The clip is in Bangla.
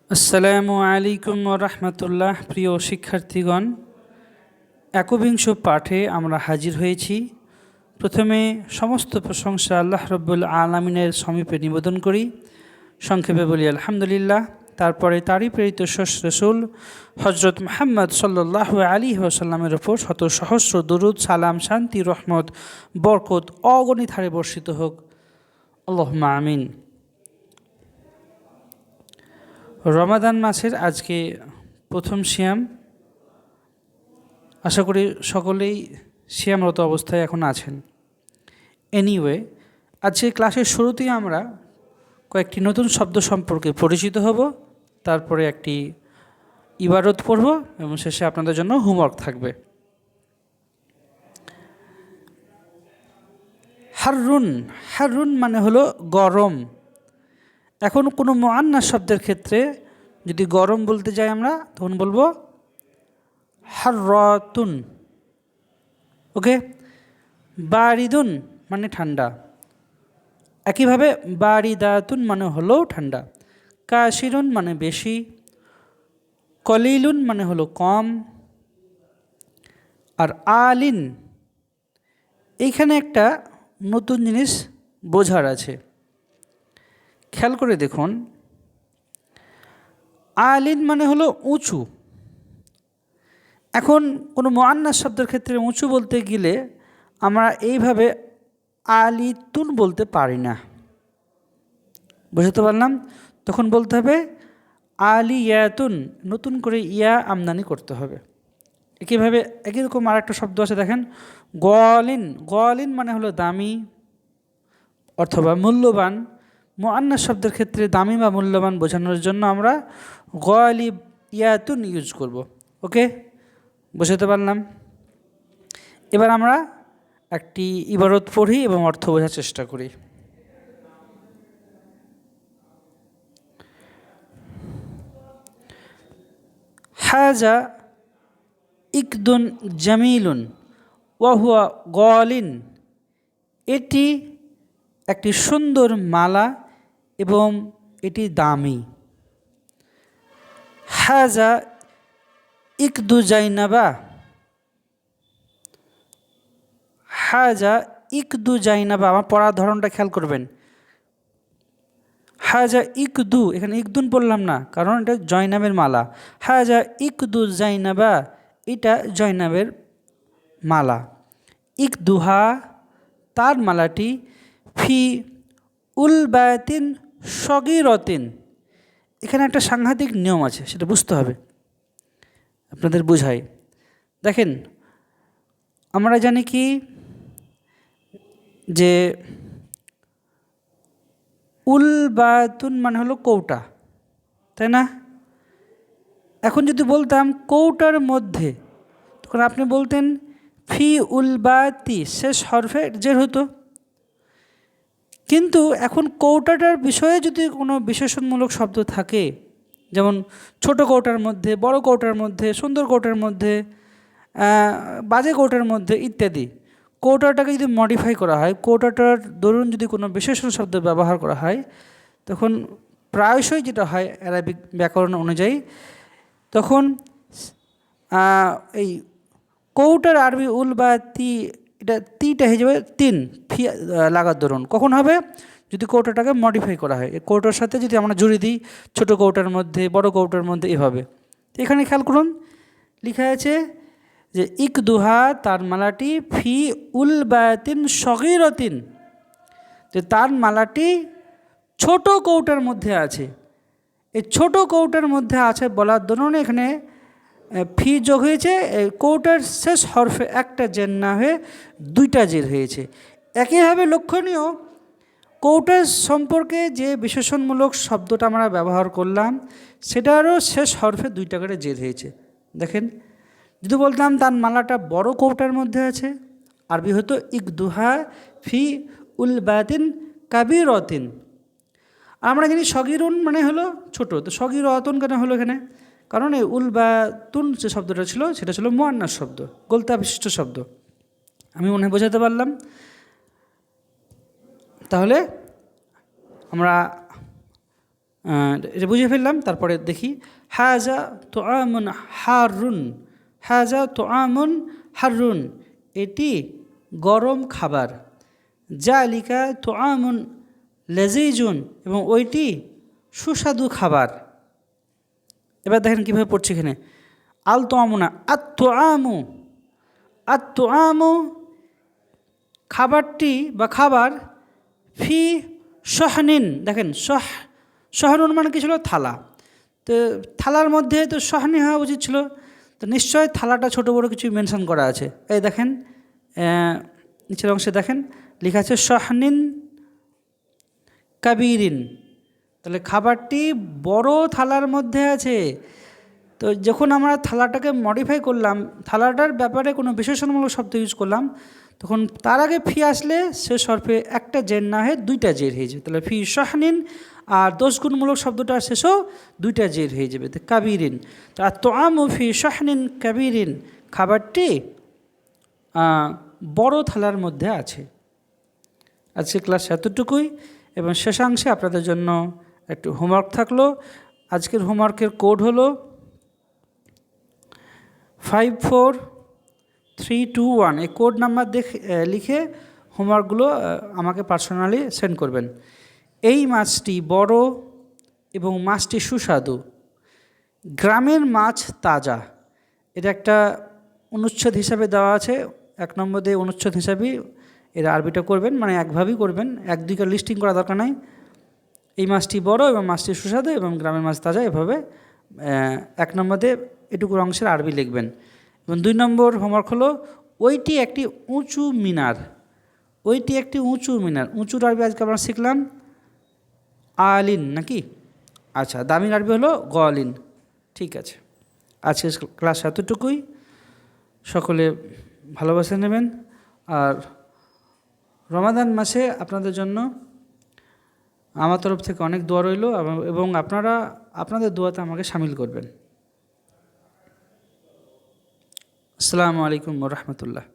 আসসালামু আলাইকুম রহমতুল্লাহ। প্রিয় শিক্ষার্থীগণ, একবিংশ পাঠে আমরা হাজির হয়েছি। প্রথমে সমস্ত প্রশংসা আল্লাহ রব্বুল আলমিনের সমীপে নিবেদন করি, সংক্ষেপে বলি আলহামদুলিল্লাহ। তারপরে তারই প্রেরিত রসুল হজরত মুহাম্মদ সাল্লাল্লাহু আলাইহি ওয়াসাল্লামের ওপর শত সহস্র দরুদ, সালাম, শান্তি, রহমত, বরকত অগণিত হারে বর্ষিত হোক, আল্লাহুম্মা আমিন। রমাদান মাসের আজকে প্রথম সিয়াম। আশা করি সকলেই সিয়ামরত অবস্থায় এখন আছেন। এনিওয়ে, আজকে ক্লাসের শুরুতেই আমরা কয়েকটি নতুন শব্দ সম্পর্কে পরিচিত হব, তারপরে একটি ইবারত পড়ব এবং শেষে আপনাদের জন্য হোমওয়ার্ক থাকবে। হাররুন, হাররুন মানে হলো গরম। এখন কোনো মুআন্নাস শব্দের ক্ষেত্রে যদি গরম বলতে যাই আমরা, তখন বলবো হাররাতুন। ওকে। বারিদুন মানে ঠান্ডা। একইভাবে বারিদাতুন মানে হলো ঠান্ডা। কাশিরুন মানে বেশি। কলিলুন মানে হলো কম। আর আলিন, এইখানে একটা নতুন জিনিস বোঝার আছে, খেয়াল করে দেখুন। আলিন মানে হলো উঁচু। এখন কোনো মুআন্নাস শব্দের ক্ষেত্রে উঁচু বলতে গেলে আমরা এইভাবে আলিতুন বলতে পারি না, বুঝতে পারলাম? তখন বলতে হবে আলিয়াতুন, নতুন করে ইয়া আমদানি করতে হবে। একইভাবে একই রকম আর একটা শব্দ আছে, দেখেন, গলিন। গলিন মানে হলো দামি অথবা মূল্যবান। মুআন্নাস শব্দের ক্ষেত্রে দামি বা মূল্যবান বোঝানোর জন্য আমরা গলিয়াতুন ইউজ করব। ওকে, বুঝতে পারলাম? এবার আমরা একটি ইবারত পড়ি এবং অর্থ বোঝার চেষ্টা করি। হাজা ইকদুন জামিলুন ওয়াহুয়া গলিন, এটি একটি সুন্দর মালা এবং এটি দামি। হাজা ইকদু জাইনাবা, হাজা ইকদু জাইনাবা। আমার পড়ার ধরনটা খেয়াল করবেন। হাজা ইকদু, এখানে ইকদুন বললাম না, কারণ এটা জয়নাবের মালা। হাজা ইকদু জাইনাবা, এটা জয়নাবের মালা। ইকদুহা, তার মালাটি। ফি উলবায়াতিন সগীরতিন, এখানে একটা সাংঘাতিক নিয়ম আছে, সেটা বুঝতে হবে, আপনাদের বুঝাই। দেখেন, আমরা জানি কি যে উলবায়াতুন মানে হলো কৌটা, তাই না? এখন যদি বলতাম কৌটার মধ্যে, তখন আপনি বলতেন ফি উলবায়াতি, শেষ হরফে জের হতো। কিন্তু এখন কৌটাটার বিষয়ে যদি কোনো বিশেষণমূলক শব্দ থাকে, যেমন ছোট কৌটার মধ্যে, বড় কৌটার মধ্যে, সুন্দর কৌটার মধ্যে, বাজে কৌটার মধ্যে ইত্যাদি, কৌটাটাকে যদি মডিফাই করা হয়, কৌটাটার দরুন যদি কোনো বিশেষণ শব্দ ব্যবহার করা হয়, তখন প্রায়শই যেটা হয় অ্যারাবিক ব্যাকরণ অনুযায়ী, তখন এই কৌটার আরবি উল বা তি, এটা তিটা হয়ে যাবে তিন, ফি লাগার দরুন। কখন হবে? যদি কৌটাটাকে মডিফাই করা হয়, এই কৌটার সাথে যদি আমরা জুড়ে দিই ছোটো কৌটার মধ্যে, বড় কৌটার মধ্যে, এভাবে। তো এখানে খেয়াল করুন, লেখা আছে যে ইকদুহা, তার মালাটি। ফি উল বায়াতিন সগীরতিন, যে তার মালাটি ছোট কৌটার মধ্যে আছে। এই ছোট কৌটার মধ্যে আছে বলার দরুন এখানে ফি যোগ হয়েছে, কৌটার শেষ হরফে একটা জের না হয়ে দুইটা জের হয়েছে। একইভাবে লক্ষণীয়, কৌটার সম্পর্কে যে বিশেষণমূলক শব্দটা আমরা ব্যবহার করলাম, সেটারও শেষ হরফে দুইটা করে জের হয়েছে। দেখেন, যদি বলতাম তার মালাটা বড় কৌটার মধ্যে আছে, আরবি হতো ইকদুহা ফি উলবাতিন কাবিরতিন। আমরা জানি সগীরুন মানে হলো ছোট, তো সগীরতুন কেন হলো এখানে? কারণ এই উলবাতুন যে শব্দটা ছিল, সেটা ছিল মুআন্নাস শব্দ, গোলতা বিশিষ্ট শব্দ। আমি মনে হয় বোঝাতে পারলাম? তাহলে আমরা এটা বুঝে ফেললাম। তারপরে দেখি হাজা তো আমন হারুন, হাজা তো আমন হারুন, এটি গরম খাবার। জালিকা তো আমন লেজিজুন, এবং ওইটি সুস্বাদু খাবার। এবার দেখেন কীভাবে পড়ছি এখানে, আল তো আমু না, আত্ম আমু, আত্ম আমু খাবারটি বা খাবার, ফি সহনিন, দেখেন সহনুন মানে কি ছিল, থালা। তো থালার মধ্যে তো সহনি হওয়া উচিত ছিল, তো নিশ্চয় থালাটা ছোট বড় কিছু মেনশন করা আছে। এই দেখেন নিচের অংশে দেখেন লেখা আছে সহনিন কাবিরিন, তাহলে খাবারটি বড় থালার মধ্যে আছে। তো যখন আমরা থালাটাকে মডিফাই করলাম, থালাটার ব্যাপারে কোনো বিশেষণমূলক শব্দ ইউজ করলাম, তখন তার আগে ফি আসলে সে সর্ফে একটা জের না হয়ে দুইটা জের হয়ে যাবে। তাহলে ফি সহনিন আর দোষগুণমূলক শব্দটা শেষও দুইটা জের হয়ে যাবে, তো কাবিরিন। তো আর তো আমু ফি সহনিন কাবিরিন, খাবারটি বড় থালার মধ্যে আছে। আজকে ক্লাস এতটুকুই, এবং শেষাংশে আপনাদের জন্য একটু হোমওয়ার্ক থাকলো। আজকের হোমওয়ার্কের কোড হলো 54321। এই কোড নাম্বার লিখে হোমওয়ার্কগুলো আমাকে পার্সোনালি সেন্ড করবেন। এই মাছটি বড় এবং মাছটি সুস্বাদু, গ্রামের মাছ তাজা। এটা একটা অনুচ্ছেদ হিসাবে দেওয়া আছে, 1 নম্বর দিয়ে অনুচ্ছেদ হিসাবেই এরা আরবিটা করবেন, মানে একভাবেই করবেন, 1-2 লিস্টিং করা দরকার নাই। এই মাছটি বড় এবং মাছটি সুস্বাদু এবং গ্রামের মাছ তাজা, এভাবে 1 নম্বর দিয়ে এটুকুর অংশের আরবি লিখবেন। এবং 2 নম্বর হোমওয়ার্ক হলো ওইটি একটি উঁচু মিনার, ওইটি একটি উঁচু মিনার। উঁচুর আরবি আজকে আমরা শিখলাম আলিন নাকি, আচ্ছা দামির আরবি হলো গলিন। ঠিক আছে, আজকে ক্লাস এতটুকুই, সকলে ভালোবাসে নেবেন। আর রমাদান মাসে আপনাদের জন্য আমার তরফ থেকে অনেক দোয়া রইল, এবং আপনারা আপনাদের দোয়াতে আমাকে শামিল করবেন। আসসালামু আলাইকুম ওয়া রাহমাতুল্লাহ।